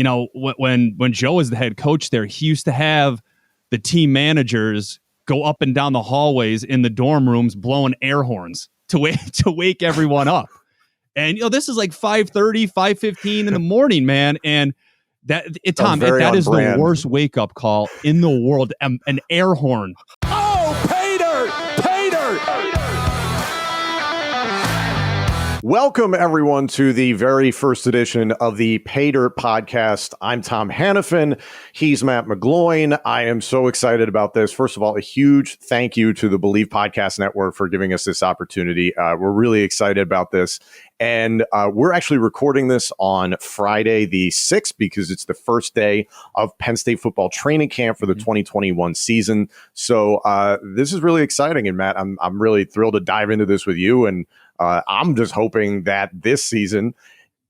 when Joe was the head coach there, he used to have the team managers go up and down the hallways in the dorm rooms blowing air horns to wake everyone up. And this is like 5:30, 5:15 in the morning, man. And that is the worst wake up call in the world. An air horn. Oh, Paydirt! Welcome, everyone, to the very first edition of the Paydirt podcast. I'm Tom Hannifan. He's Matt McGloin. I am so excited about this. First of all, a huge thank you to the Believe Podcast Network for giving us this opportunity. We're really excited about this. And we're actually recording this on Friday the 6th because it's the first day of Penn State football training camp for the 2021 season. So this is really exciting. And Matt, I'm really thrilled to dive into this with you. And I'm just hoping that this season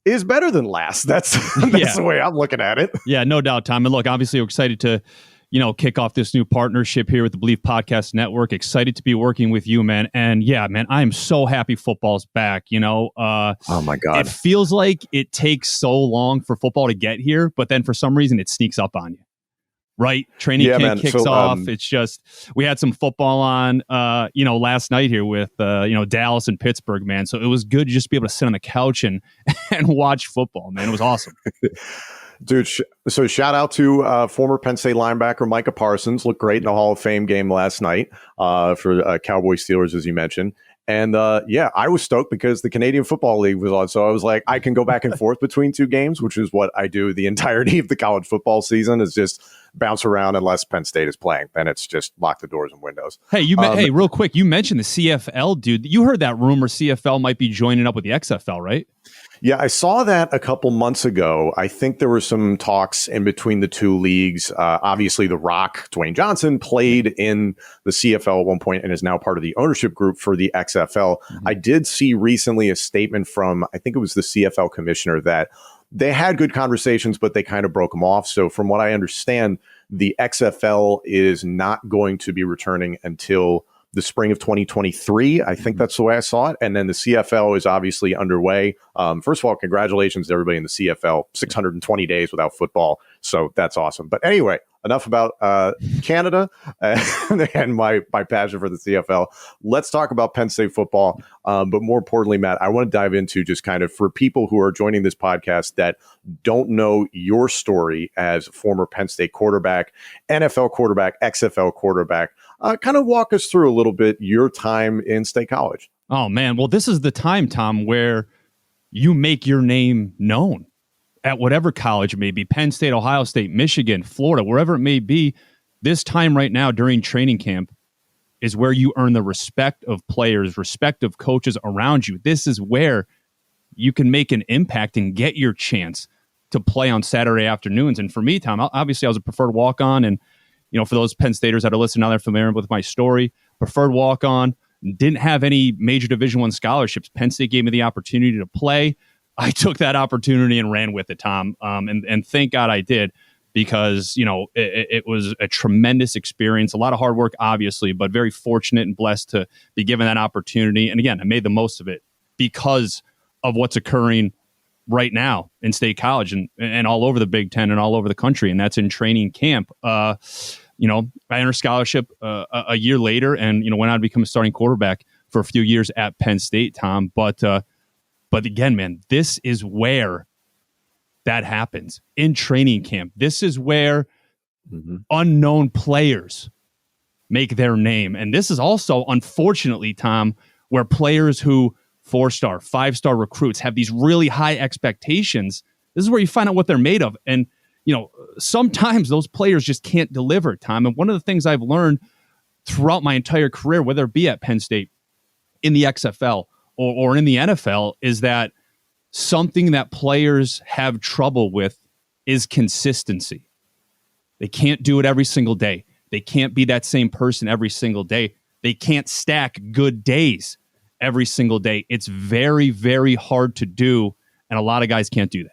is better than last. That's the way I'm looking at it. Yeah, no doubt, Tom. And look, obviously we're excited to kick off this new partnership here with the Believe Podcast Network. Excited to be working with you, man. And yeah, man, I am so happy football's back. Oh my God. It feels like it takes so long for football to get here, but then for some reason it sneaks up on you. Right? Training camp kicks off. It's just, we had some football on, last night here with, Dallas and Pittsburgh, man. So it was good to just be able to sit on the couch and watch football, man. It was awesome. Dude, so shout out to former Penn State linebacker Micah Parsons. Looked great in the Hall of Fame game last night for Cowboys Steelers, as you mentioned. And I was stoked because the Canadian Football League was on. So I was like, I can go back and forth between two games, which is what I do the entirety of the college football season, is just bounce around unless Penn State is playing. Then it's just lock the doors and windows. Hey, real quick, you mentioned the CFL, dude. You heard that rumor CFL might be joining up with the XFL, right? Yeah, I saw that a couple months ago. I think there were some talks in between the two leagues. Obviously, The Rock, Dwayne Johnson, played in the CFL at one point and is now part of the ownership group for the XFL. Mm-hmm. I did see recently a statement from, I think it was the CFL commissioner, that they had good conversations, but they kind of broke them off. So from what I understand, the XFL is not going to be returning until the spring of 2023. I think that's the way I saw it. And then the CFL is obviously underway. First of all, congratulations to everybody in the CFL. 620 days without football. So that's awesome. But anyway, enough about Canada and my passion for the CFL. Let's talk about Penn State football. But more importantly, Matt, I want to dive into just kind of, for people who are joining this podcast that don't know your story as former Penn State quarterback, NFL quarterback, XFL quarterback, kind of walk us through a little bit your time in State College. Oh, man. Well, this is the time, Tom, where you make your name known at whatever college it may be, Penn State, Ohio State, Michigan, Florida, wherever it may be. This time right now during training camp is where you earn the respect of players, respect of coaches around you. This is where you can make an impact and get your chance to play on Saturday afternoons. And for me, Tom, obviously I was a preferred walk-on, and for those Penn Staters that are listening now, they're familiar with my story. Preferred walk-on, didn't have any major Division I scholarships. Penn State gave me the opportunity to play. I took that opportunity and ran with it, Tom. And thank God I did, because, it was a tremendous experience, a lot of hard work, obviously, but very fortunate and blessed to be given that opportunity. And again, I made the most of it because of what's occurring right now in State College and all over the Big Ten and all over the country. And that's in training camp. I earned a scholarship a year later and, went on to become a starting quarterback for a few years at Penn State, Tom. But again, man, this is where that happens in training camp. This is where unknown players make their name. And this is also, unfortunately, Tom, where players who 4-star, 5-star recruits have these really high expectations. This is where you find out what they're made of. And, sometimes those players just can't deliver, Tom. And one of the things I've learned throughout my entire career, whether it be at Penn State, in the XFL, or in the NFL, is that something that players have trouble with is consistency. They can't do it every single day. They can't be that same person every single day. They can't stack good days every single day. It's very, very hard to do, and a lot of guys can't do that.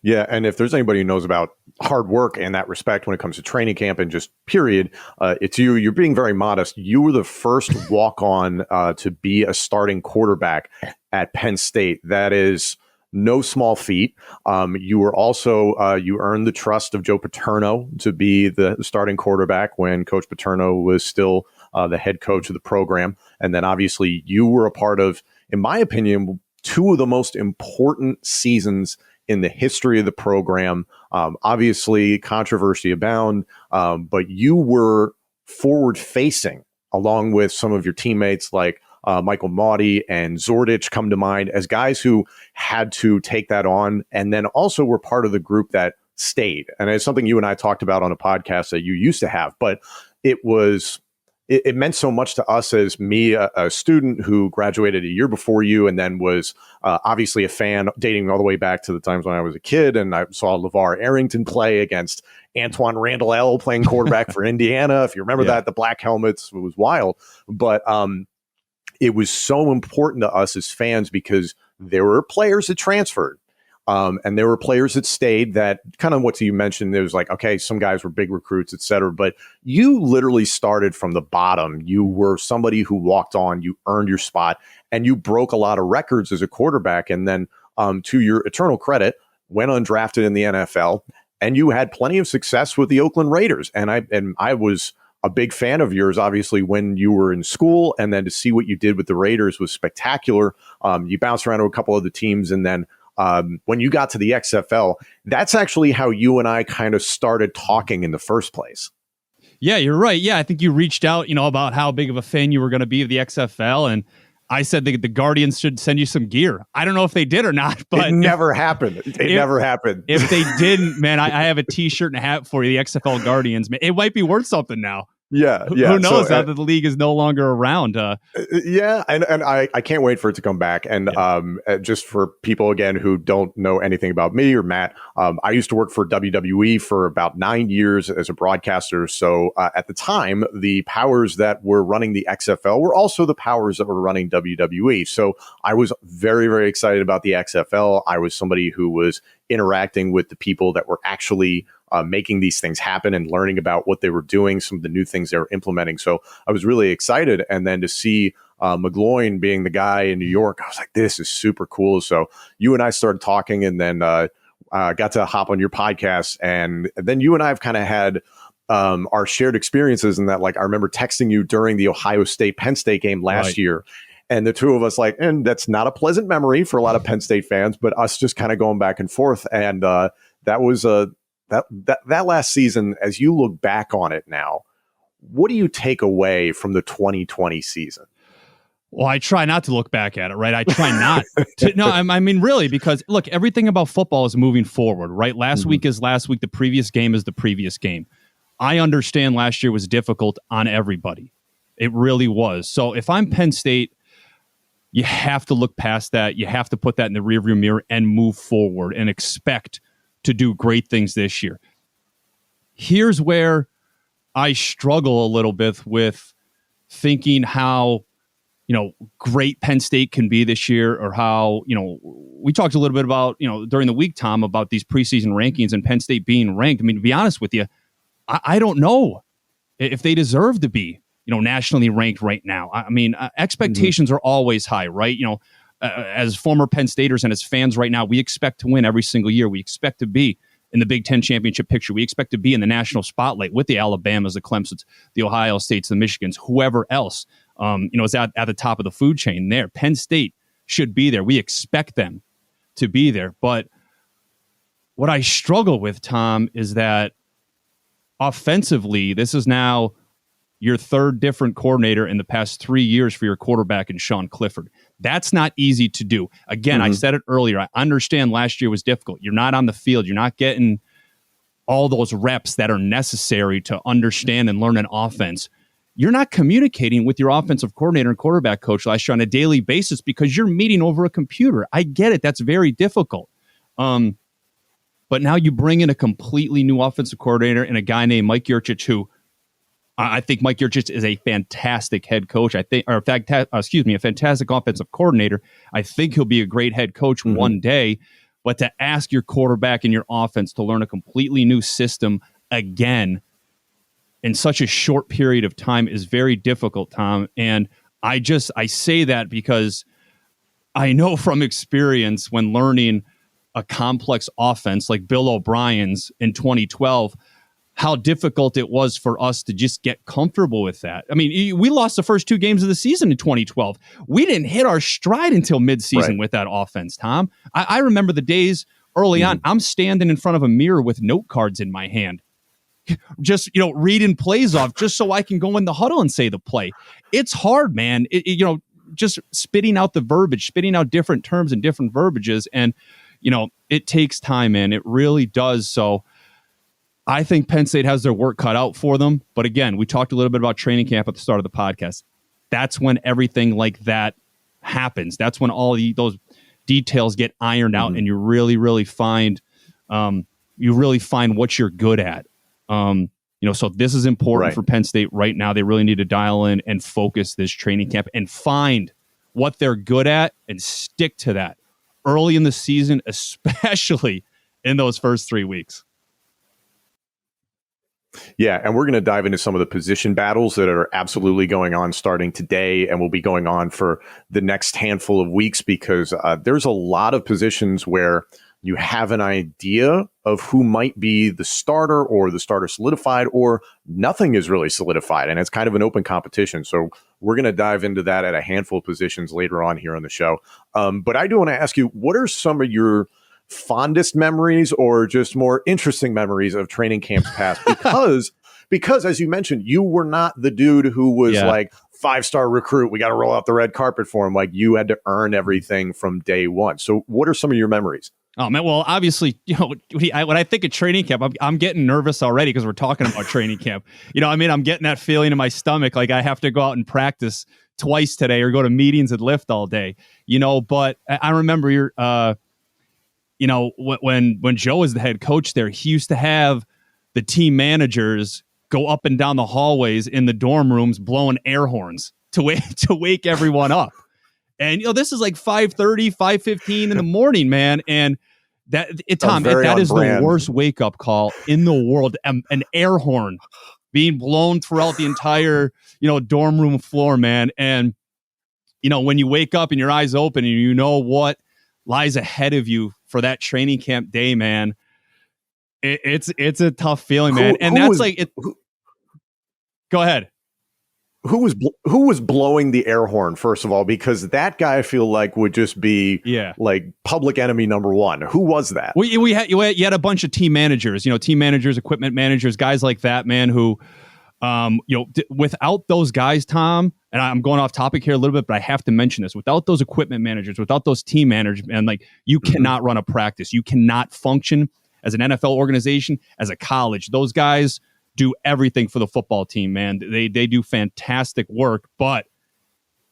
Yeah, and if there's anybody who knows about hard work in that respect when it comes to training camp and just period, it's you. You're being very modest. You were the first walk-on to be a starting quarterback at Penn State. That is no small feat. You were also you earned the trust of Joe Paterno to be the starting quarterback when Coach Paterno was still the head coach of the program. And then obviously you were a part of, in my opinion, two of the most important seasons in the history of the program. Obviously, controversy abound, but you were forward facing along with some of your teammates like Michael Maudie and Zordich come to mind as guys who had to take that on, and then also were part of the group that stayed. And it's something you and I talked about on a podcast that you used to have, but it meant so much to us as me, a student who graduated a year before you, and then was obviously a fan dating all the way back to the times when I was a kid. And I saw LeVar Arrington play against Antoine Randall L playing quarterback for Indiana. If you remember that, the black helmets, it was wild. But it was so important to us as fans because there were players that transferred. And there were players that stayed that kind of what you mentioned. There was like, okay, some guys were big recruits, et cetera. But you literally started from the bottom. You were somebody who walked on, you earned your spot, and you broke a lot of records as a quarterback. And then to your eternal credit, went undrafted in the NFL, and you had plenty of success with the Oakland Raiders. And I was a big fan of yours, obviously, when you were in school. And then to see what you did with the Raiders was spectacular. You bounced around to a couple of the teams, and then when you got to the XFL, that's actually how you and I kind of started talking in the first place. Yeah, you're right. Yeah, I think you reached out, about how big of a fan you were going to be of the XFL. And I said the Guardians should send you some gear. I don't know if they did or not, but it never happened. It never happened. If they didn't, man, I have a T-shirt and a hat for you, the XFL Guardians. It might be worth something now. Yeah. Who knows now that the league is no longer around? Yeah, and I can't wait for it to come back. And just for people, again, who don't know anything about me or Matt, I used to work for WWE for about 9 years as a broadcaster. So at the time, the powers that were running the XFL were also the powers that were running WWE. So I was very, very excited about the XFL. I was somebody who was interacting with the people that were actually making these things happen and learning about what they were doing, some of the new things they were implementing. So I was really excited. And then to see McGloin being the guy in New York, I was like, this is super cool. So you and I started talking, and then got to hop on your podcast. And then you and I have kind of had our shared experiences in that, like, I remember texting you during the Ohio State Penn State game last year. And the two of us, like, and that's not a pleasant memory for a lot of Penn State fans, but us just kind of going back and forth. And that was that last season, as you look back on it now, what do you take away from the 2020 season? Well, I try not to look back at it, right? I try not to. No, I mean, really, because look, everything about football is moving forward, right? Last week is last week. The previous game is the previous game. I understand last year was difficult on everybody. It really was. So if I'm Penn State, you have to look past that. You have to put that in the rearview mirror and move forward and expect to do great things this year. Here's where I struggle a little bit with thinking how, great Penn State can be this year, or how, we talked a little bit about, during the week, Tom, about these preseason rankings and Penn State being ranked. I mean, to be honest with you, I don't know if they deserve to be, nationally ranked right now. I mean, expectations are always high, right? As former Penn Staters and as fans right now, we expect to win every single year. We expect to be in the Big Ten championship picture. We expect to be in the national spotlight with the Alabamas, the Clemsons, the Ohio States, the Michigans, whoever else, is at the top of the food chain there. Penn State should be there. We expect them to be there. But what I struggle with, Tom, is that offensively, this is now your third different coordinator in the past 3 years for your quarterback in Sean Clifford. That's not easy to do. Again, I said it earlier. I understand last year was difficult. You're not on the field. You're not getting all those reps that are necessary to understand and learn an offense. You're not communicating with your offensive coordinator and quarterback coach last year on a daily basis because you're meeting over a computer. I get it. That's very difficult. But now you bring in a completely new offensive coordinator and a guy named Mike Yurcich, who I think Mike Yurcich is a fantastic head coach. A fantastic offensive coordinator. I think he'll be a great head coach one day. But to ask your quarterback and your offense to learn a completely new system again in such a short period of time is very difficult, Tom. And I say that because I know from experience when learning a complex offense like Bill O'Brien's in 2012, how difficult it was for us to just get comfortable with that. I mean, we lost the first 2 games of the season in 2012. We didn't hit our stride until midseason with that offense, Tom. I remember the days early on, I'm standing in front of a mirror with note cards in my hand, just, reading plays off just so I can go in the huddle and say the play. It's hard, man. Just spitting out the verbiage, spitting out different terms and different verbiages. And, it takes time, man. It really does. So I think Penn State has their work cut out for them. But again, we talked a little bit about training camp at the start of the podcast. That's when everything like that happens. That's when all those details get ironed out, and you really, really find what you're good at. So this is important for Penn State right now. They really need to dial in and focus this training camp and find what they're good at and stick to that early in the season, especially in those first 3 weeks. Yeah, and we're going to dive into some of the position battles that are absolutely going on starting today and will be going on for the next handful of weeks, because there's a lot of positions where you have an idea of who might be the starter, or the starter solidified, or nothing is really solidified, and it's kind of an open competition. So we're going to dive into that at a handful of positions later on here on the show. But I do want to ask you, what are some of your fondest memories or just more interesting memories of training camps past? Because as you mentioned, you were not the dude who was like 5-star recruit, we got to roll out the red carpet for him. Like, you had to earn everything from day one. So what are some of your memories? Oh, man. Well, obviously, when I think of training camp, I'm getting nervous already because we're talking about training camp. I'm getting that feeling in my stomach like I have to go out and practice twice today or go to meetings and lift all day. But I remember when Joe was the head coach there, he used to have the team managers go up and down the hallways in the dorm rooms blowing air horns to wake everyone up. And this is like 5:30, 5:15 in the morning, man. And that is the worst wake up call in the world. An air horn being blown throughout the entire dorm room floor, man. And when you wake up and your eyes open and you know what lies ahead of you for that training camp day, man, it's a tough feeling, man. Go ahead. Who was blowing the air horn, first of all? Because that guy, I feel like, would just be like public enemy number one. Who was that? You had a bunch of team managers, equipment managers, guys like that, man, who, without those guys, Tom, and I'm going off topic here a little bit, but I have to mention this. Without those equipment managers, without those team managers, man, like, you cannot run a practice. You cannot function as an NFL organization, as a college. Those guys do everything for the football team, man. They do fantastic work, but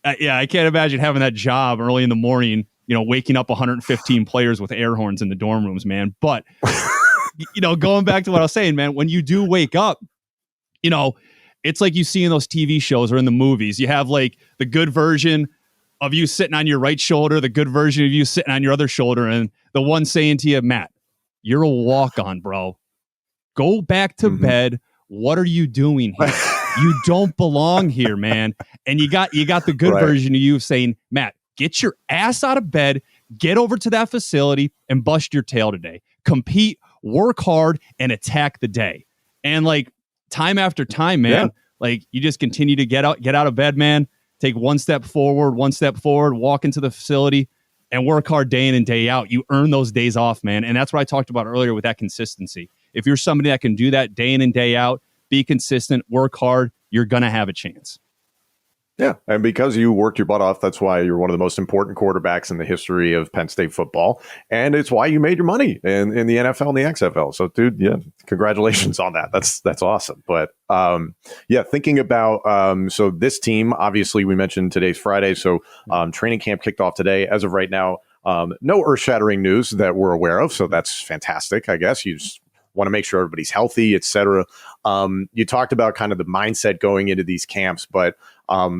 I can't imagine having that job early in the morning, waking up 115 players with air horns in the dorm rooms, man. But, going back to what I was saying, man, when you do wake up, it's like you see in those TV shows or in the movies. You have like the good version of you sitting on your right shoulder, the good version of you sitting on your other shoulder, and the one saying to you, Matt, you're a walk-on, bro. Go back to bed. What are you doing here? You don't belong here, man. And you got the good version of you saying, Matt, get your ass out of bed, get over to that facility and bust your tail today. Compete, work hard, and attack the day. And like time after time, man, like you just continue to get out of bed, man. Take one step forward, walk into the facility and work hard day in and day out. You earn those days off, man. And that's what I talked about earlier with that consistency. If you're somebody that can do that day in and day out, be consistent, work hard, you're going to have a chance. Yeah, and because you worked your butt off, that's why you're one of the most important quarterbacks in the history of Penn State football. And it's why you made your money in the NFL and the XFL. So, dude, congratulations on that. That's awesome. But, thinking about, so this team, obviously we mentioned today's Friday. So training camp kicked off today. As of right now, no earth-shattering news that we're aware of. So that's fantastic, I guess. You just want to make sure everybody's healthy, et cetera. You talked about kind of the mindset going into these camps, but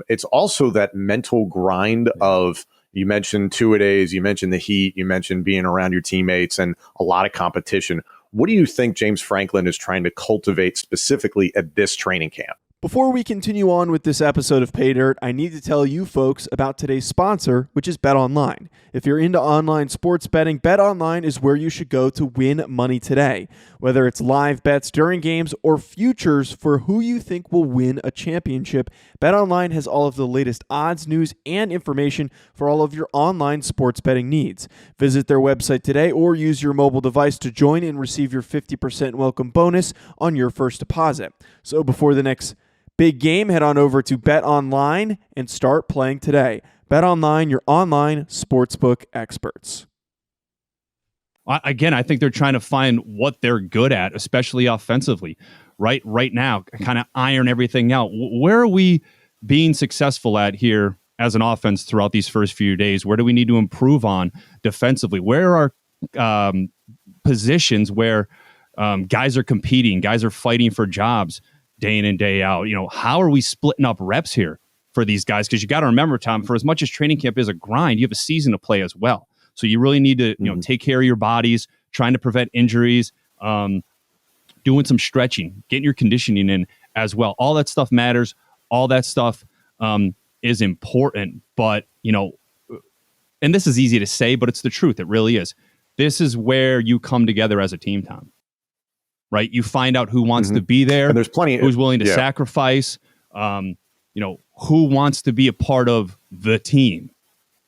it's also that mental grind of, you mentioned two-a-days, you mentioned the heat, you mentioned being around your teammates and a lot of competition. What do you think James Franklin is trying to cultivate specifically at this training camp? Before we continue on with this episode of Paydirt, I need to tell you folks about today's sponsor, which is BetOnline. If you're into online sports betting, BetOnline is where you should go to win money today. Whether it's live bets during games or futures for who you think will win a championship, BetOnline has all of the latest odds, news, and information for all of your online sports betting needs. Visit their website today or use your mobile device to join and receive your 50% welcome bonus on your first deposit. So before the next big game, head on over to BetOnline and start playing today. BetOnline, your online sportsbook experts. Again, I think they're trying to find what they're good at, especially offensively. Right now, kind of iron everything out. Where are we being successful at here as an offense throughout these first few days? Where do we need to improve on defensively? Where are positions where guys are competing, guys are fighting for jobs day in and day out? How are we splitting up reps here for these guys? Because you got to remember, Tom, for as much as training camp is a grind, you have a season to play as well. So you really need to take care of your bodies, trying to prevent injuries, doing some stretching, getting your conditioning in as well. All that stuff matters. All that stuff is important. But, and this is easy to say, but it's the truth. It really is. This is where you come together as a team, Tom. Right? You find out who wants to be there. And there's plenty who's willing to sacrifice, who wants to be a part of the team,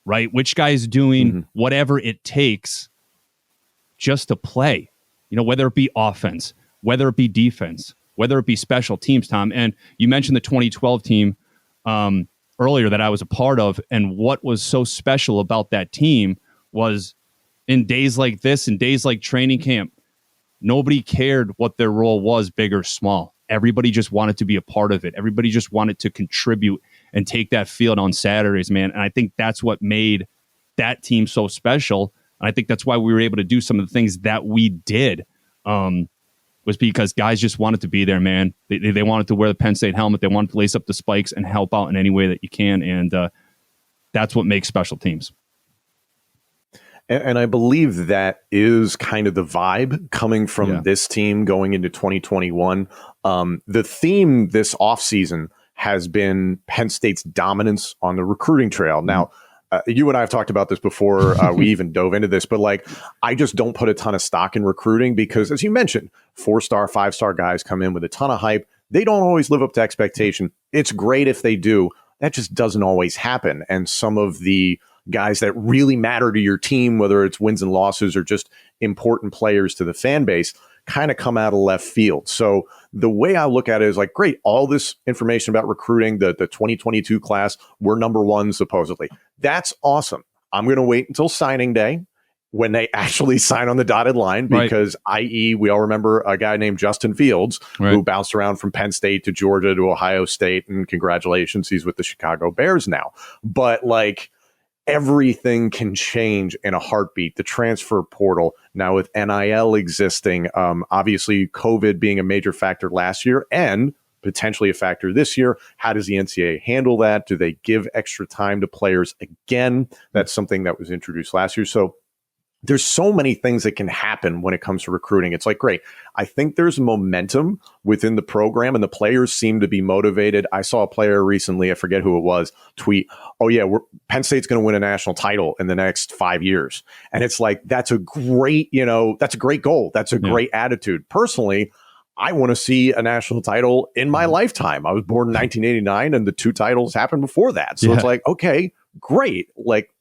right? Which guy is doing whatever it takes just to play, whether it be offense, whether it be defense, whether it be special teams, Tom. And you mentioned the 2012 team earlier that I was a part of. And what was so special about that team was in days like this, in days like training camp, nobody cared what their role was, big or small. Everybody just wanted to be a part of it. Everybody just wanted to contribute and take that field on Saturdays, man. And I think that's what made that team so special. And I think that's why we were able to do some of the things that we did, was because guys just wanted to be there, man. They wanted to wear the Penn State helmet. They wanted to lace up the spikes and help out in any way that you can. And that's what makes special teams. And I believe that is kind of the vibe coming from this team going into 2021. The theme this offseason has been Penn State's dominance on the recruiting trail. Now, you and I have talked about this before we even dove into this, but I just don't put a ton of stock in recruiting because, as you mentioned, 4-star, 5-star guys come in with a ton of hype. They don't always live up to expectation. It's great if they do. That just doesn't always happen. And some of the guys that really matter to your team, whether it's wins and losses or just important players to the fan base, kind of come out of left field. So the way I look at it is great, all this information about recruiting, the 2022 class, we're number one, supposedly. That's awesome. I'm going to wait until signing day when they actually sign on the dotted line because, i.e., we all remember a guy named Justin Fields who bounced around from Penn State to Georgia to Ohio State, and congratulations, he's with the Chicago Bears now. But everything can change in a heartbeat. The transfer portal now with NIL existing, obviously COVID being a major factor last year and potentially a factor this year. How does the NCAA handle that? Do they give extra time to players again? That's something that was introduced last year. So there's so many things that can happen when it comes to recruiting. It's great. I think there's momentum within the program and the players seem to be motivated. I saw a player recently, I forget who it was, tweet, oh yeah, Penn State's going to win a national title in the next 5 years. And it's that's a great, that's a great goal. That's a great attitude. Personally, I want to see a national title in my lifetime. I was born in 1989 and the 2 titles happened before that. So it's okay, great.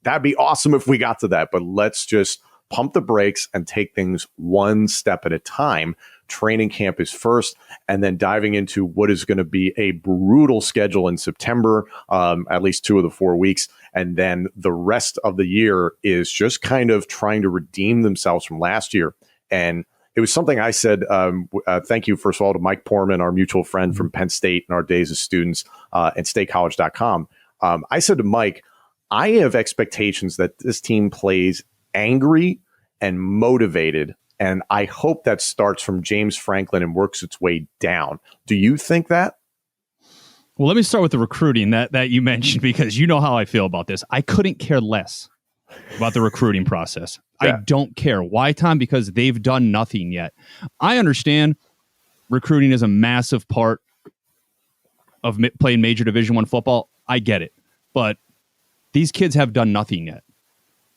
That'd be awesome if we got to that, but let's just pump the brakes and take things one step at a time. Training camp is first, and then diving into what is going to be a brutal schedule in September, at least 2 of the 4 weeks. And then the rest of the year is just kind of trying to redeem themselves from last year. And it was something I said, thank you, first of all, to Mike Portman, our mutual friend from Penn State in our days as students at statecollege.com. I said to Mike, I have expectations that this team plays angry and motivated, and I hope that starts from James Franklin and works its way down. Do you think that? Well, let me start with the recruiting that you mentioned, because you know how I feel about this. I couldn't care less about the recruiting process. I don't care. Why, Tom? Because they've done nothing yet. I understand recruiting is a massive part of playing major Division I football. I get it. But these kids have done nothing yet.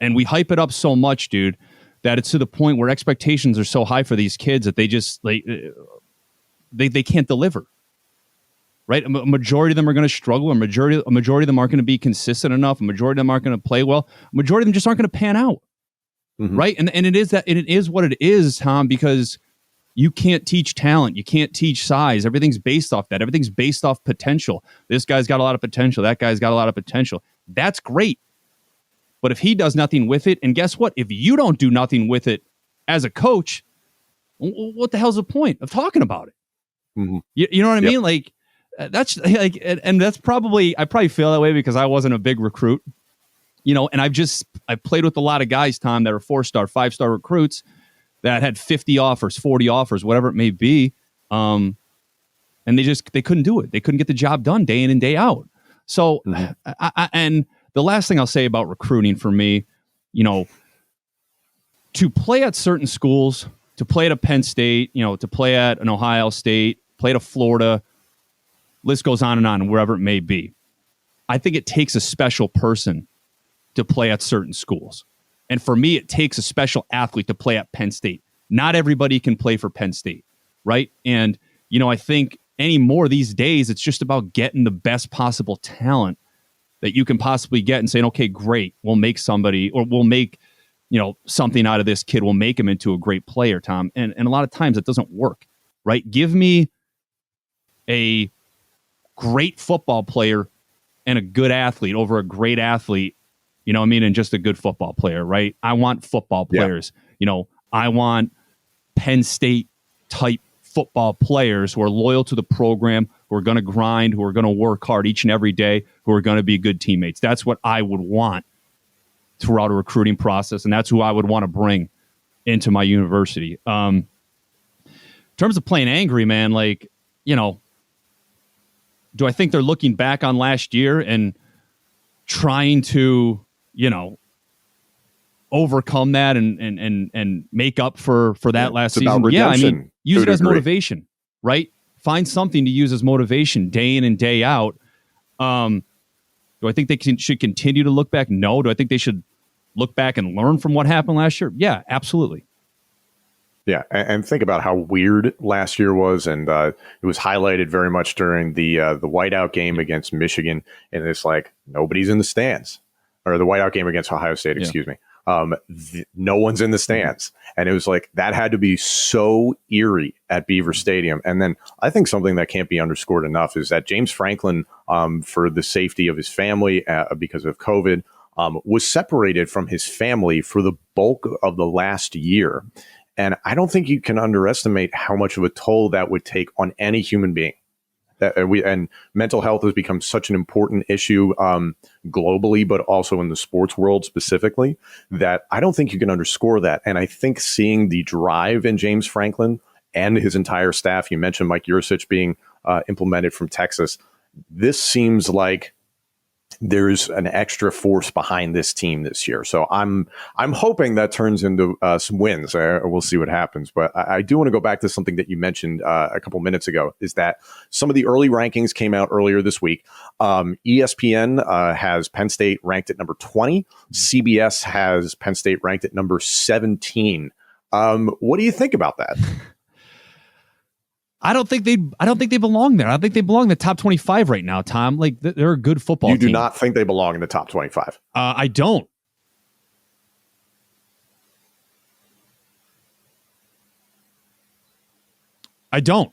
And we hype it up so much, dude, that it's to the point where expectations are so high for these kids that they just they can't deliver. Right? A majority of them are going to struggle. A majority of them aren't going to be consistent enough. A majority of them aren't going to play well. A majority of them just aren't going to pan out. Mm-hmm. Right? And it is what it is, Tom, because you can't teach talent. You can't teach size. Everything's based off that. Everything's based off potential. This guy's got a lot of potential. That guy's got a lot of potential. That's great. But if he does nothing with it, and guess what? If you don't do nothing with it as a coach, what the hell's the point of talking about it? Mm-hmm. You know what I mean? Like, that's like, and that's probably, I probably feel that way because I wasn't a big recruit, and I played with a lot of guys, Tom, that are 4-star, 5-star recruits that had 50 offers, 40 offers, whatever it may be. And they couldn't do it. They couldn't get the job done day in and day out. So, and the last thing I'll say about recruiting for me, to play at certain schools, to play at a Penn State, to play at an Ohio State, play at a Florida, list goes on and wherever it may be. I think it takes a special person to play at certain schools. And for me, it takes a special athlete to play at Penn State. Not everybody can play for Penn State, right? And, I think anymore these days, it's just about getting the best possible talent that you can possibly get and saying, okay, great, we'll make somebody, or we'll make, something out of this kid. We'll make him into a great player, Tom. And a lot of times it doesn't work, right? Give me a great football player and a good athlete over a great athlete, and just a good football player, right? I want football players. Yeah. I want Penn State type football players who are loyal to the program, who are going to grind, who are going to work hard each and every day, who are going to be good teammates. That's what I would want throughout a recruiting process, and that's who I would want to bring into my university. In terms of playing angry, man, like, do I think they're looking back on last year and trying to, overcome that and make up for that last season? Yeah, I mean, use it as motivation, right? Find something to use as motivation day in and day out. Do I think they should continue to look back? No. Do I think they should look back and learn from what happened last year? Yeah, absolutely. Yeah, and think about how weird last year was, and it was highlighted very much during the whiteout game against Michigan, and it's like nobody's in the stands, or the whiteout game against Ohio State, excuse me. No one's in the stands, and it was like that had to be so eerie at Beaver Stadium. And then I think something that can't be underscored enough is that James Franklin, for the safety of his family because of COVID, was separated from his family for the bulk of the last year. And I don't think you can underestimate how much of a toll that would take on any human being. And mental health has become such an important issue globally, but also in the sports world specifically, that I don't think you can underscore that. And I think seeing the drive in James Franklin and his entire staff, you mentioned Mike Yurcich being implemented from Texas, this seems like there's an extra force behind this team this year. So I'm hoping that turns into some wins. We'll see what happens. But I do want to go back to something that you mentioned a couple minutes ago, is that some of the early rankings came out earlier this week. ESPN has Penn State ranked at number 20. CBS has Penn State ranked at number 17. What do you think about that? I don't think they belong there. I don't think they belong in the top 25 right now, Tom. Like, they're a good football team. You do not think they belong in the top 25? I don't. I don't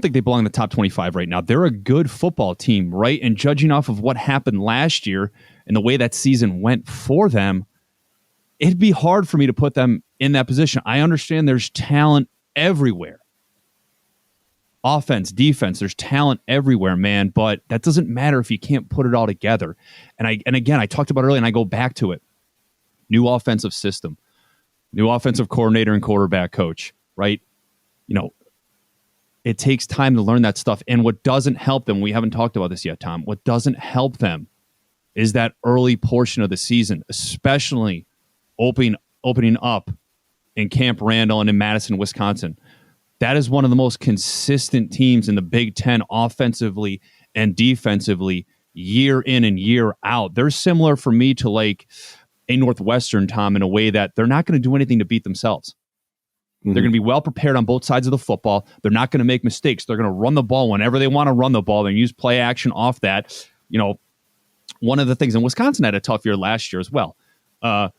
think they belong in the top 25 right now. They're a good football team, right? And judging off of what happened last year and the way that season went for them, it'd be hard for me to put them in that position. I understand there's talent everywhere. Offense, defense, there's talent everywhere, man, but that doesn't matter if you can't put it all together. And again, I talked about earlier, and I go back to it. New offensive system, new offensive coordinator and quarterback coach, right? It takes time to learn that stuff. And what doesn't help them, we haven't talked about this yet, Tom, what doesn't help them is that early portion of the season, especially opening up in Camp Randall and in Madison, Wisconsin. that is one of the most consistent teams in the Big Ten offensively and defensively year in and year out. They're similar for me to like a Northwestern, Tom, in a way that they're not going to do anything to beat themselves. They're going to be well prepared on both sides of the football. They're not going to make mistakes. They're going to run the ball whenever they want to run the ball and use play action off that. You know, one of the things, and Wisconsin had a tough year last year as well. But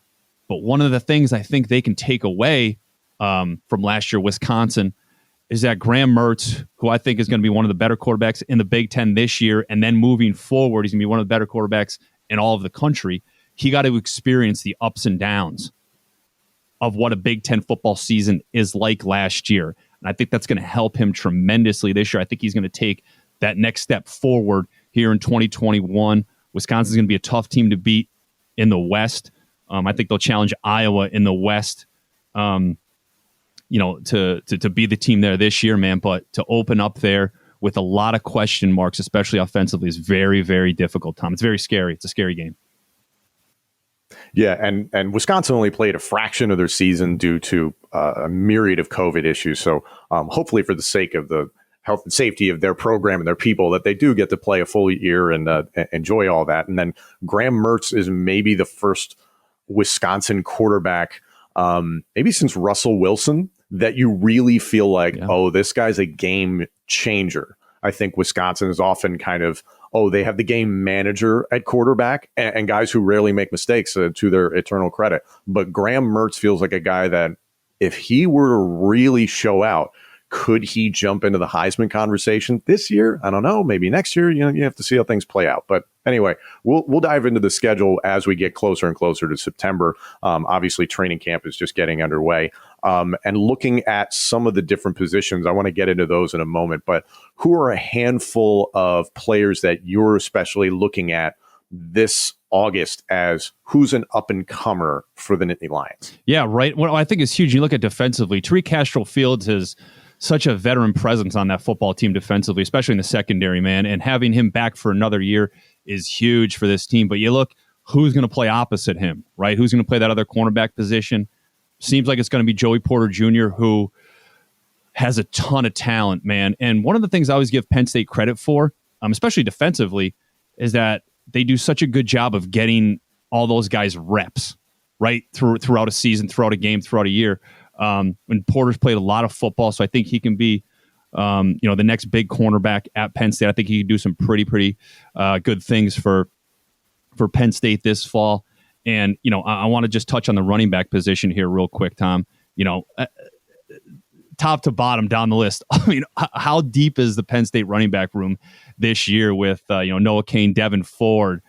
one of the things I think they can take away from last year, Wisconsin, is that Graham Mertz, who I think is going to be one of the better quarterbacks in the Big Ten this year, and then moving forward, he's going to be one of the better quarterbacks in all of the country. He got to experience the ups and downs of what a Big Ten football season is like last year. And I think that's going to help him tremendously this year. I think he's going to take that next step forward here in 2021. Wisconsin's going to be a tough team to beat in the West. I think they'll challenge Iowa in the West, to be the team there this year, man. But to open up there with a lot of question marks, especially offensively, is very, very difficult, Tom. It's very scary. It's a scary game. Yeah, and Wisconsin only played a fraction of their season due to a myriad of COVID issues. So hopefully for the sake of the health and safety of their program and their people, that they do get to play a full year and enjoy all that. And then Graham Mertz is maybe the first Wisconsin quarterback, maybe since Russell Wilson, that you really feel like, oh, this guy's a game changer. I think Wisconsin is often kind of, they have the game manager at quarterback and guys who rarely make mistakes, to their eternal credit. But Graham Mertz feels like a guy that if he were to really show out, could he jump into the Heisman conversation this year? I don't know. Maybe next year. You have to see how things play out. But anyway, we'll dive into the schedule as we get closer and closer to September. Obviously, training camp is just getting underway. And looking at some of the different positions, I want to get into those in a moment. But who are a handful of players that you're especially looking at this August as who's an up-and-comer for the Nittany Lions? Yeah, right. What I think is huge, you look at defensively, Tariq Castro-Fields is such a veteran presence on that football team defensively, especially in the secondary, man. And having him back for another year is huge for this team. But you look, who's going to play opposite him, right? Who's going to play that other cornerback position? Seems like it's going to be Joey Porter Jr., who has a ton of talent, man. And one of the things I always give Penn State credit for, especially defensively, is that they do such a good job of getting all those guys reps, right? Throughout a season, throughout a game, throughout a year. And Porter's played a lot of football, so I think he can be, the next big cornerback at Penn State. I think he can do some pretty good things for Penn State this fall. And, I want to just touch on the running back position here real quick, Tom. Top to bottom down the list. I mean, how deep is the Penn State running back room this year with, Noah Cain, Devin Ford,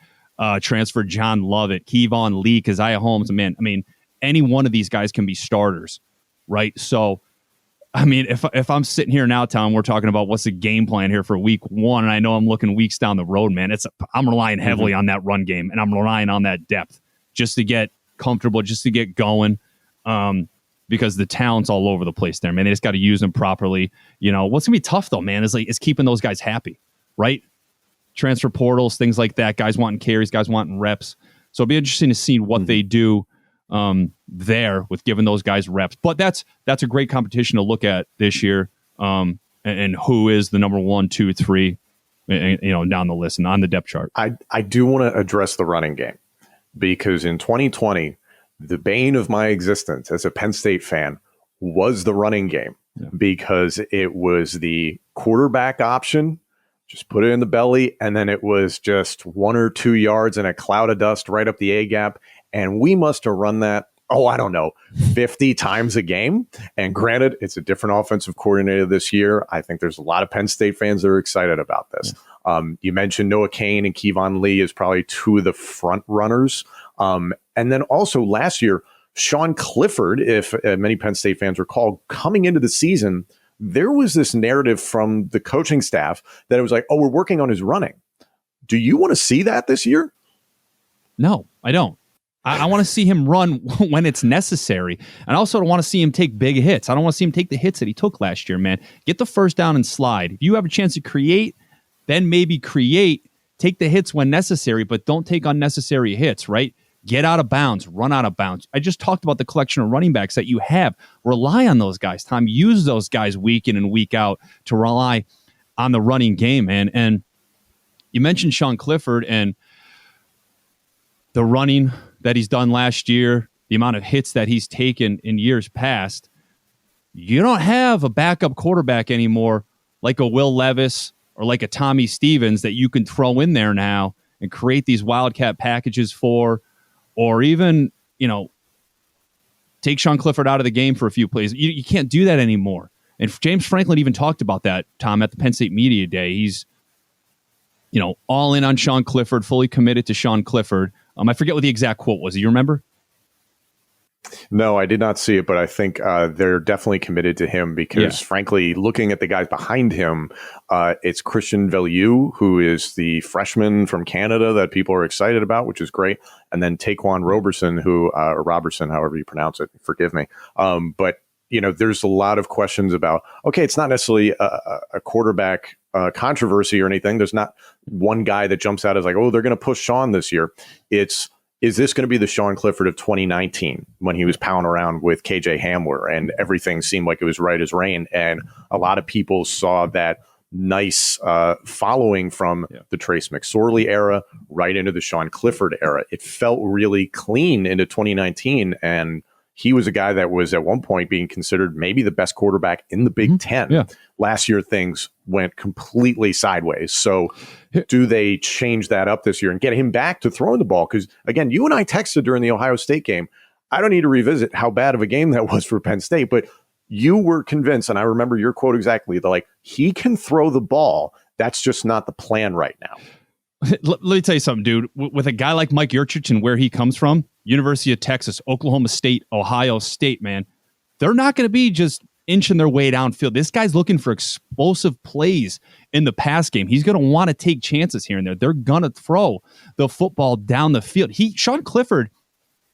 transfer John Lovett, Kevon Lee, Keziah Holmes. Man, I mean, any one of these guys can be starters, right? So, I mean, if I'm sitting here now, Tom, we're talking about what's the game plan here for week one, and I know I'm looking weeks down the road, man. I'm relying heavily on that run game, and I'm relying on that depth just to get comfortable, just to get going, because the talent's all over the place there, man. They just got to use them properly. What's gonna be tough though, man, is keeping those guys happy, right? Transfer portals, things like that. Guys wanting carries, guys wanting reps. So it'll be interesting to see what they do there with giving those guys reps. But that's a great competition to look at this year, and who is the number 1, 2, 3, down the list and on the depth chart. I do want to address the running game, because in 2020, the bane of my existence as a Penn State fan was the running game, because it was the quarterback option. Just put it in the belly, and then it was just 1 or 2 yards and a cloud of dust right up the A-gap. And we must have run that, 50 times a game. And granted, it's a different offensive coordinator this year. I think there's a lot of Penn State fans that are excited about this. You mentioned Noah Cain and Kevon Lee is probably two of the front runners. And then also last year, Sean Clifford, if many Penn State fans recall, coming into the season, there was this narrative from the coaching staff that it was like, we're working on his running. Do you want to see that this year? No, I don't. I want to see him run when it's necessary. And I also don't want to see him take big hits. I don't want to see him take the hits that he took last year, man. Get the first down and slide. If you have a chance to create, then maybe create. Take the hits when necessary, but don't take unnecessary hits, right? Get out of bounds, run out of bounds. I just talked about the collection of running backs that you have. Rely on those guys, Tom. Use those guys week in and week out to rely on the running game, man. And you mentioned Sean Clifford and the running that he's done last year, the amount of hits that he's taken in years past. You don't have a backup quarterback anymore like a Will Levis or like a Tommy Stevens that you can throw in there now and create these wildcat packages for, or even, take Sean Clifford out of the game for a few plays. You can't do that anymore. And James Franklin even talked about that, Tom, at the Penn State Media Day. He's, all in on Sean Clifford, fully committed to Sean Clifford. I forget what the exact quote was. You remember? No, I did not see it, but I think they're definitely committed to him because, frankly, looking at the guys behind him, it's Christian Veilleux, who is the freshman from Canada that people are excited about, which is great. And then Taquan Roberson, or Robertson, however you pronounce it, forgive me. But, there's a lot of questions about, okay, it's not necessarily a quarterback controversy or anything. There's not one guy that jumps out as like, oh, they're going to push Sean this year. Is this going to be the Sean Clifford of 2019 when he was pounding around with KJ Hamler and everything seemed like it was right as rain? And a lot of people saw that nice following from the Trace McSorley era right into the Sean Clifford era. It felt really clean into 2019. And he was a guy that was at one point being considered maybe the best quarterback in the Big Ten. Yeah. Last year, things went completely sideways. So do they change that up this year and get him back to throwing the ball? Because, again, you and I texted during the Ohio State game. I don't need to revisit how bad of a game that was for Penn State, but you were convinced, and I remember your quote exactly, he can throw the ball. That's just not the plan right now. Let me tell you something, dude. With a guy like Mike Yurcich and where he comes from, University of Texas, Oklahoma State, Ohio State, man, they're not going to be just inching their way downfield. This guy's looking for explosive plays in the pass game. He's going to want to take chances here and there. They're going to throw the football down the field. Sean Clifford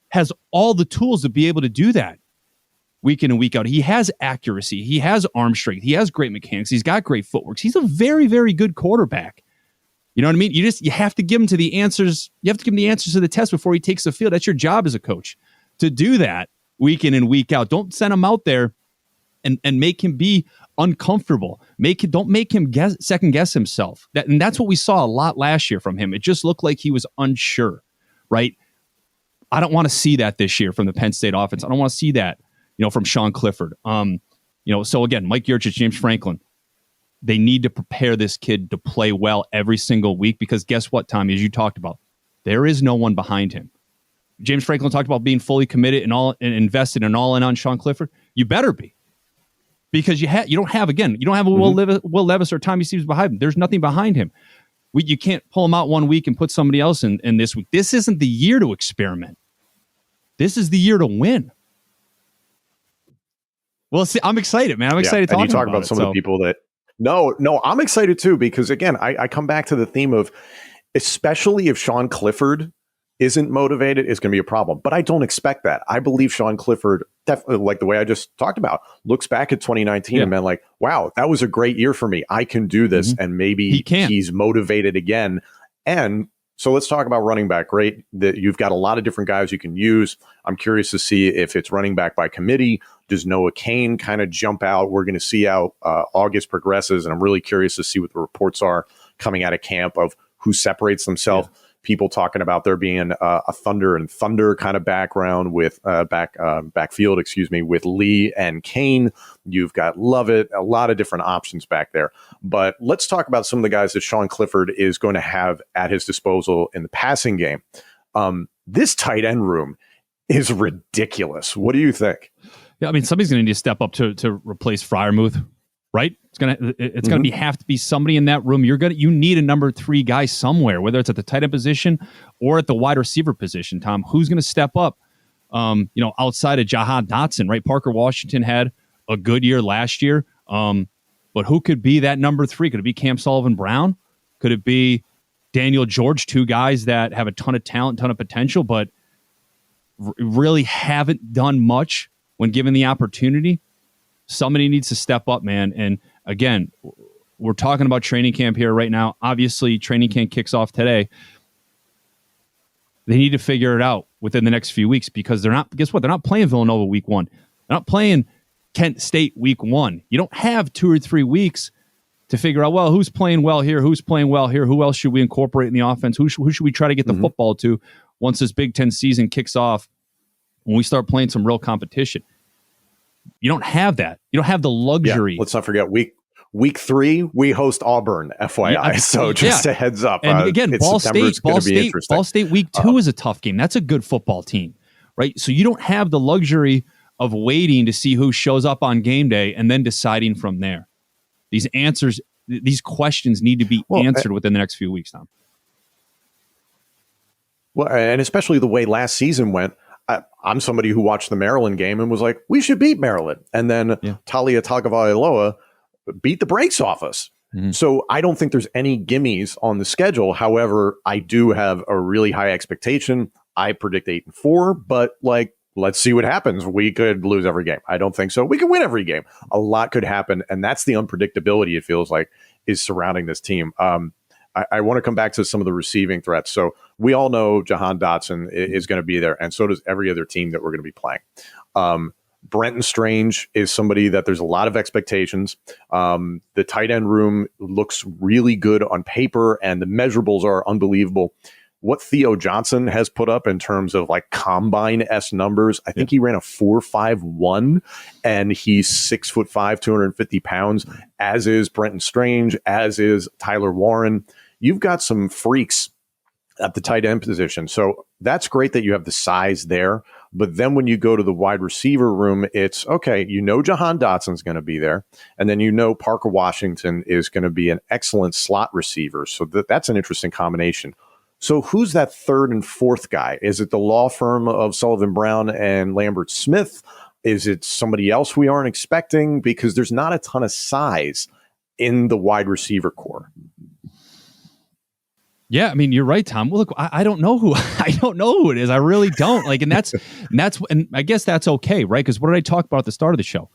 has all the tools to be able to do that week in and week out. He has accuracy. He has arm strength. He has great mechanics. He's got great footwork. He's a very, very good quarterback. You know what I mean? You have to give him the answers to the test before he takes the field. That's your job as a coach, to do that week in and week out. Don't send him out there and make him be uncomfortable. Don't make him second guess himself. And that's what we saw a lot last year from him. It just looked like he was unsure, right? I don't want to see that this year from the Penn State offense. I don't want to see that, from Sean Clifford. So again, Mike Yurcich, James Franklin, they need to prepare this kid to play well every single week because guess what, Tommy, as you talked about, there is no one behind him. James Franklin talked about being fully committed and invested and all in on Sean Clifford. You better be. Because you don't have a Will Levis or Tommy Stevens behind him. There's nothing behind him. You can't pull him out one week and put somebody else in this week. This isn't the year to experiment. This is the year to win. Well, see, I'm excited, man. I'm excited talking about it. And you talk about some of the people that... No, I'm excited too because, again, I come back to the theme of, especially if Sean Clifford isn't motivated, it's going to be a problem. But I don't expect that. I believe Sean Clifford, definitely, like the way I just talked about, looks back at 2019 and been like, wow, that was a great year for me. I can do this. And maybe he's motivated again. And so let's talk about running back, right? You've got a lot of different guys you can use. I'm curious to see if it's running back by committee. Does Noah Cain kind of jump out? We're going to see how August progresses, and I'm really curious to see what the reports are coming out of camp of who separates themselves. Yeah. People talking about there being a Thunder and Thunder kind of background with backfield, with Lee and Cain. You've got Lovett, a lot of different options back there. But let's talk about some of the guys that Sean Clifford is going to have at his disposal in the passing game. This tight end room is ridiculous. What do you think? Yeah, I mean, somebody's going to need to step up to replace Freiermuth, right? It's going to have to be somebody in that room. You need a number 3 guy somewhere, whether it's at the tight end position or at the wide receiver position. Tom, who's going to step up? Outside of Jahan Dotson, right? Parker Washington had a good year last year, but who could be that number 3? Could it be Cam Sullivan-Brown? Could it be Daniel George? 2 guys that have a ton of talent, ton of potential, but really haven't done much when given the opportunity. Somebody needs to step up, man. And again, we're talking about training camp here right now. Obviously, training camp kicks off today. They need to figure it out. within the next few weeks because they're not, guess what? They're not playing Villanova week 1. They're not playing Kent State week 1. You don't have 2 or 3 weeks to figure out, well, who's playing well here? Who's playing well here? Who else should we incorporate in the offense? Who should we try to get the football to once this Big Ten season kicks off, when we start playing some real competition? You don't have that. You don't have the luxury. Yeah, let's not forget week 3, we host Auburn, FYI. Yeah, so just a heads up. And again, Ball State week 2 is a tough game. That's a good football team, right? So you don't have the luxury of waiting to see who shows up on game day and then deciding from there. These questions need to be answered within the next few weeks, Tom. Well, and especially the way last season went. I'm somebody who watched the Maryland game and was like, we should beat Maryland. And then Talia Tagovailoa beat the brakes off us. So I don't think there's any gimmies on the schedule. However, I do have a really high expectation. I predict 8-4, but let's see what happens. We could lose every game. I don't think so. We could win every game. A lot could happen. And that's the unpredictability, it feels like, is surrounding this team. I want to come back to some of the receiving threats. So we all know Jahan Dotson is going to be there, and so does every other team that we're going to be playing. Brenton Strange is somebody that there's a lot of expectations. The tight end room looks really good on paper, and the measurables are unbelievable. What Theo Johnson has put up in terms of combine-esque numbers, I think he ran a 4.51, and he's 6'5", 250 pounds, as is Brenton Strange, as is Tyler Warren. You've got some freaks at the tight end position. So that's great that you have the size there. But then when you go to the wide receiver room, it's okay. Jahan Dotson's going to be there. And then Parker Washington is going to be an excellent slot receiver. So that's an interesting combination. So who's that third and fourth guy? Is it the law firm of Sullivan Brown and Lambert Smith? Is it somebody else we aren't expecting? Because there's not a ton of size in the wide receiver core. Yeah, I mean, you're right, Tom. Well, look, I don't know who it is. I really don't. And I guess that's okay, right? Because what did I talk about at the start of the show?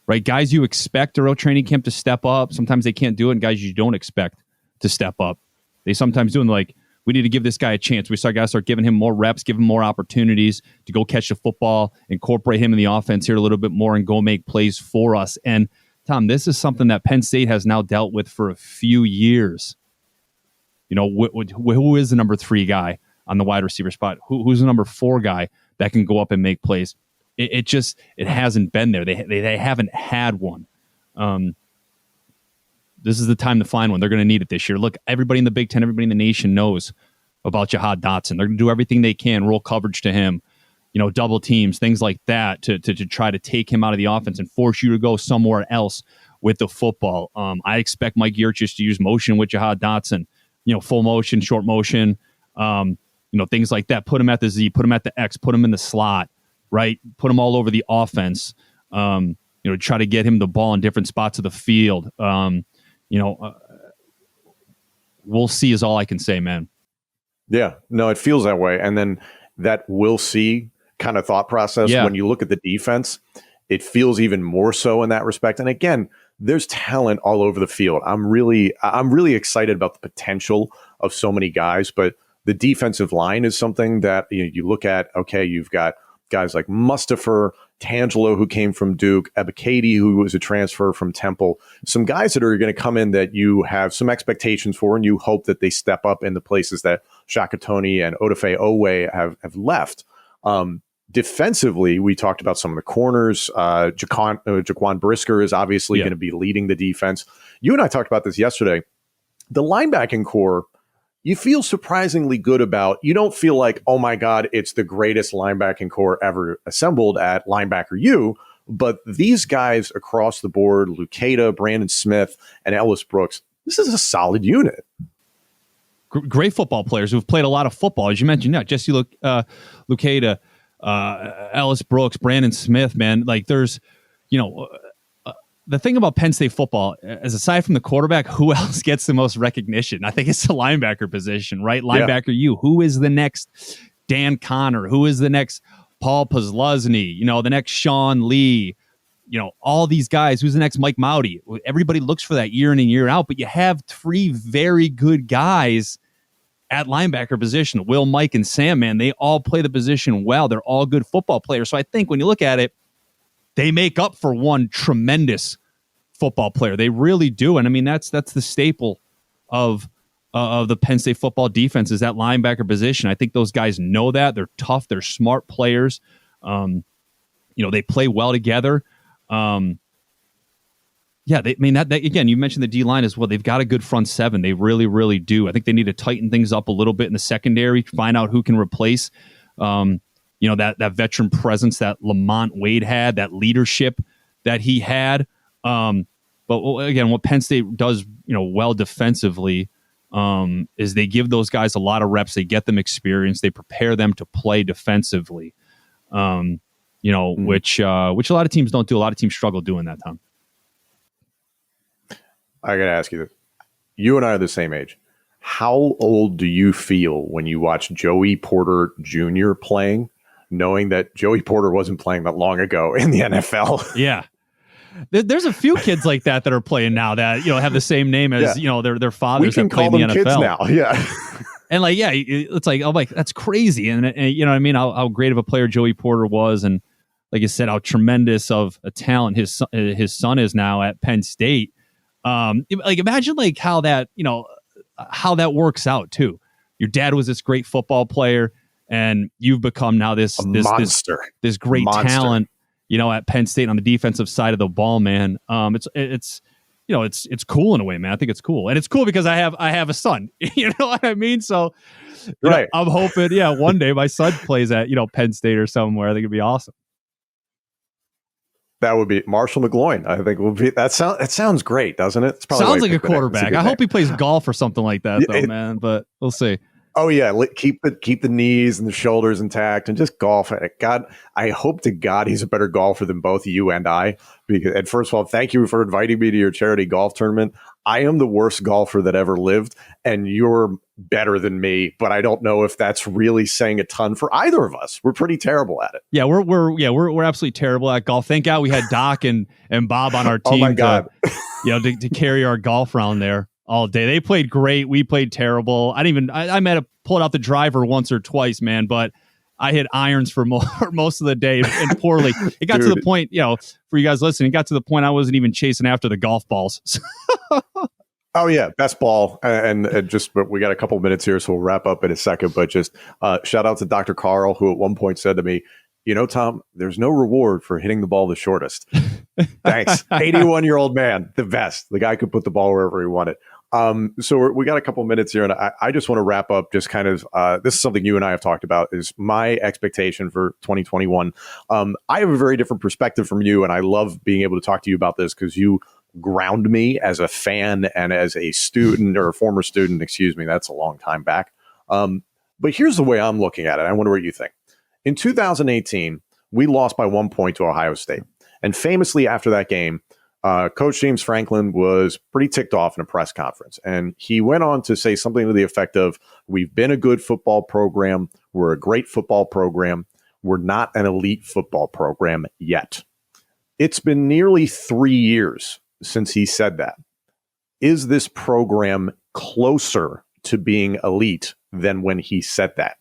Right, guys you expect a real training camp to step up. Sometimes they can't do it, and guys you don't expect to step up, they sometimes do. And we need to give this guy a chance. We got to start giving him more reps, give him more opportunities to go catch the football, incorporate him in the offense here a little bit more, and go make plays for us. And Tom, this is something that Penn State has now dealt with for a few years. Who is the number 3 guy on the wide receiver spot? Who's the number 4 guy that can go up and make plays? It hasn't been there. They haven't had one. This is the time to find one. They're going to need it this year. Look, everybody in the Big Ten, everybody in the nation knows about Jahan Dotson. They're going to do everything they can, roll coverage to him, double teams, things like that to try to take him out of the offense and force you to go somewhere else with the football. I expect Mike Yurchis to use motion with Jahan Dotson. Full motion, short motion, things like that. Put him at the Z, put him at the X, put him in the slot, right? Put him all over the offense. Try to get him the ball in different spots of the field. We'll see is all I can say, man. Yeah, no, it feels that way. And then that we'll see kind of thought process, when you look at the defense, it feels even more so in that respect. And again, there's talent all over the field. I'm really excited about the potential of so many guys, but the defensive line is something that you look at. Okay, you've got guys like Mustapher, Tangelo, who came from Duke, Ebiketie, who was a transfer from Temple, some guys that are going to come in that you have some expectations for, and you hope that they step up in the places that Shakatoni and Odafe Owe have left. Defensively, we talked about some of the corners. Jaquan Brisker is obviously going to be leading the defense. You and I talked about this yesterday. The linebacking core, you feel surprisingly good about. You don't feel like, oh my God, it's the greatest linebacking core ever assembled at linebacker U. But these guys across the board, Luketa, Brandon Smith, and Ellis Brooks, this is a solid unit. Great football players who've played a lot of football. As you mentioned, Jesse Luketa, Ellis Brooks, Brandon Smith, man. There's, the thing about Penn State football, as aside from the quarterback, who else gets the most recognition? I think it's the linebacker position, right? Linebacker U. Who is the next Dan Connor? Who is the next Paul Posluszny? The next Sean Lee? All these guys. Who's the next Mike Mauti? Everybody looks for that year in and year out, but you have 3 very good guys at linebacker position. Will, Mike, and Sam, man, they all play the position well. They're all good football players. So I think when you look at it, they make up for one tremendous football player. They really do. And I mean, that's the staple of the Penn State football defense is that linebacker position. I think those guys know that. They're tough. They're smart players. They play well together. That again, you mentioned the D-line as well. They've got a good front seven. They really, really do. I think they need to tighten things up a little bit in the secondary, find out who can replace that veteran presence that Lamont Wade had, that leadership that he had. But again, what Penn State does, well defensively, is they give those guys a lot of reps. They get them experience. They prepare them to play defensively. Which a lot of teams don't do. A lot of teams struggle doing that, Tom. I got to ask you this. You and I are the same age. How old do you feel when you watch Joey Porter Jr. playing, knowing that Joey Porter wasn't playing that long ago in the NFL? Yeah. There's a few kids like that are playing now that, have the same name as, their fathers that play in the NFL. Kids now. Yeah. And it's like, I'm like, that's crazy. And you know what I mean? How great of a player Joey Porter was. And like you said, how tremendous of a talent his son is now at Penn State. Imagine how that, how that works out too. Your dad was this great football player and you've become now this monster, this great talent, at Penn State on the defensive side of the ball, man. It's cool in a way, man. I think it's cool. And it's cool because I have a son, you know what I mean? So right. I'm hoping, one day my son plays at, Penn State or somewhere. I think it'd be awesome. That would be Marshall McGloin. I think would be that sounds great, doesn't it? It sounds like a quarterback. I hope he plays golf or something like that, though, man. But we'll see. Oh yeah, keep the knees and the shoulders intact, and just golf. God, I hope to God he's a better golfer than both you and I. And first of all, thank you for inviting me to your charity golf tournament. I am the worst golfer that ever lived, and you're better than me. But I don't know if that's really saying a ton for either of us. We're pretty terrible at it. Yeah, we're absolutely terrible at golf. Thank God we had Doc and Bob on our team. Oh my God, to carry our golf around there all day. They played great. We played terrible. I might have pulled out the driver once or twice, man, but I hit irons for most of the day and poorly. It got to the point, for you guys listening, it got to the point I wasn't even chasing after the golf balls. Oh yeah, best ball. But we got a couple minutes here, so we'll wrap up in a second. But just shout out to Dr. Carl, who at one point said to me, Tom, there's no reward for hitting the ball the shortest. Thanks. 81-year-old man, the best. The guy could put the ball wherever he wanted. So we got a couple minutes here, and I just want to wrap up just kind of, this is something you and I have talked about, is my expectation for 2021. I have a very different perspective from you, and I love being able to talk to you about this because you ground me as a fan and as a student or a former student, excuse me, that's a long time back. But here's the way I'm looking at it. I wonder what you think. In 2018, we lost by 1 point to Ohio State. And famously after that game, Coach James Franklin was pretty ticked off in a press conference. And he went on to say something to the effect of, we've been a good football program. We're a great football program. We're not an elite football program yet. It's been nearly 3 years since he said that. Is this program closer to being elite than when he said that?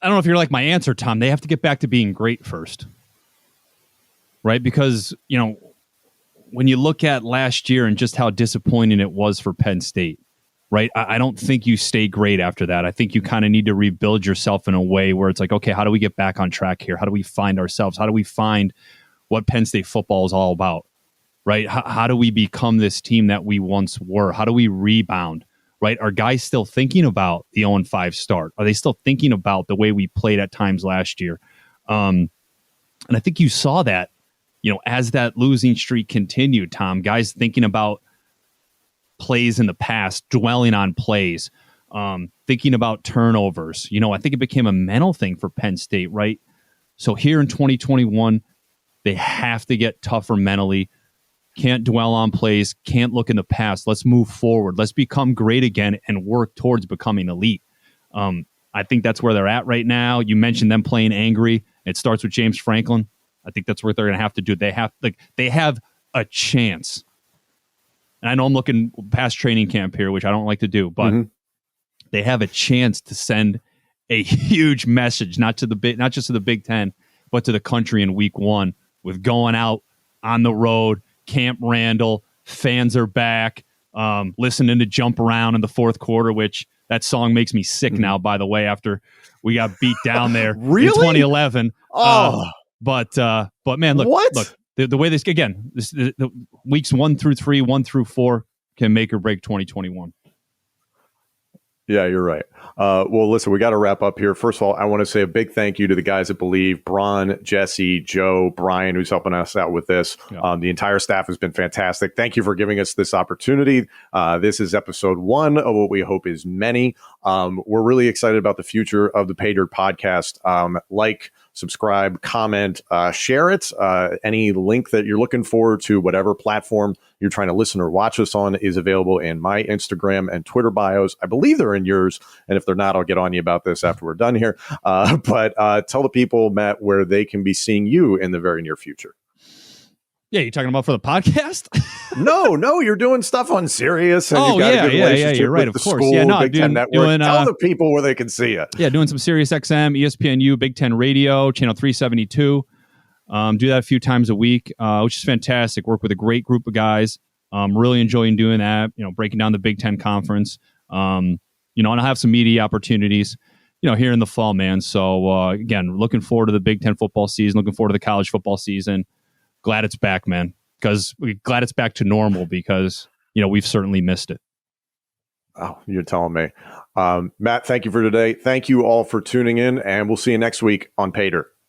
I don't know if you're like my answer, Tom. They have to get back to being great first. Right? Because, when you look at last year and just how disappointing it was for Penn State, right? I don't think you stay great after that. I think you kind of need to rebuild yourself in a way where it's like, okay, how do we get back on track here? How do we find ourselves? How do we find what Penn State football is all about, right? How do we become this team that we once were? How do we rebound, right? Are guys still thinking about the 0-5 start? Are they still thinking about the way we played at times last year? And I think you saw that, as that losing streak continued, Tom, guys thinking about plays in the past, dwelling on plays, thinking about turnovers. I think it became a mental thing for Penn State, right? So here in 2021, they have to get tougher mentally. Can't dwell on plays, can't look in the past. Let's move forward. Let's become great again and work towards becoming elite. I think that's where they're at right now. You mentioned them playing angry. It starts with James Franklin. I think that's what they're going to have to do. They have a chance. And I know I'm looking past training camp here, which I don't like to do, but they have a chance to send a huge message, not just to the Big Ten, but to the country in week 1 with going out on the road, Camp Randall, fans are back, listening to Jump Around in the fourth quarter, which that song makes me sick now, by the way, after we got beat down there Really? in 2011. But man, look, the way the weeks 1 through 3, 1 through 4 can make or break 2021. Yeah, you're right. Well, listen, we got to wrap up here. First of all, I want to say a big thank you to the guys that Believe, Bron, Jesse, Joe, Brian, who's helping us out with this. Yeah. The entire staff has been fantastic. Thank you for giving us this opportunity. This is episode 1 of what we hope is many. We're really excited about the future of the Paydirt podcast. Subscribe, comment, share it. Any link that you're looking for to whatever platform you're trying to listen or watch us on is available in my Instagram and Twitter bios. I believe they're in yours. And if they're not, I'll get on you about this after we're done here. But tell the people, Matt, where they can be seeing you in the very near future. Yeah, you're talking about for the podcast? No, you're doing stuff on Sirius. And you've got a good relationship you're right, with of the course. school, Yeah, no, Big Ten Network. Tell the people where they can see you. Yeah, doing some Sirius XM, ESPNU, Big Ten Radio, Channel 372. Do that a few times a week, which is fantastic. Work with a great group of guys. Really enjoying doing that, breaking down the Big Ten Conference. And I'll have some media opportunities, here in the fall, man. So, again, looking forward to the Big Ten football season, looking forward to the college football season. Glad it's back, man, because we're glad it's back to normal because, we've certainly missed it. Oh, you're telling me. Matt, thank you for today. Thank you all for tuning in, and we'll see you next week on Paydirt.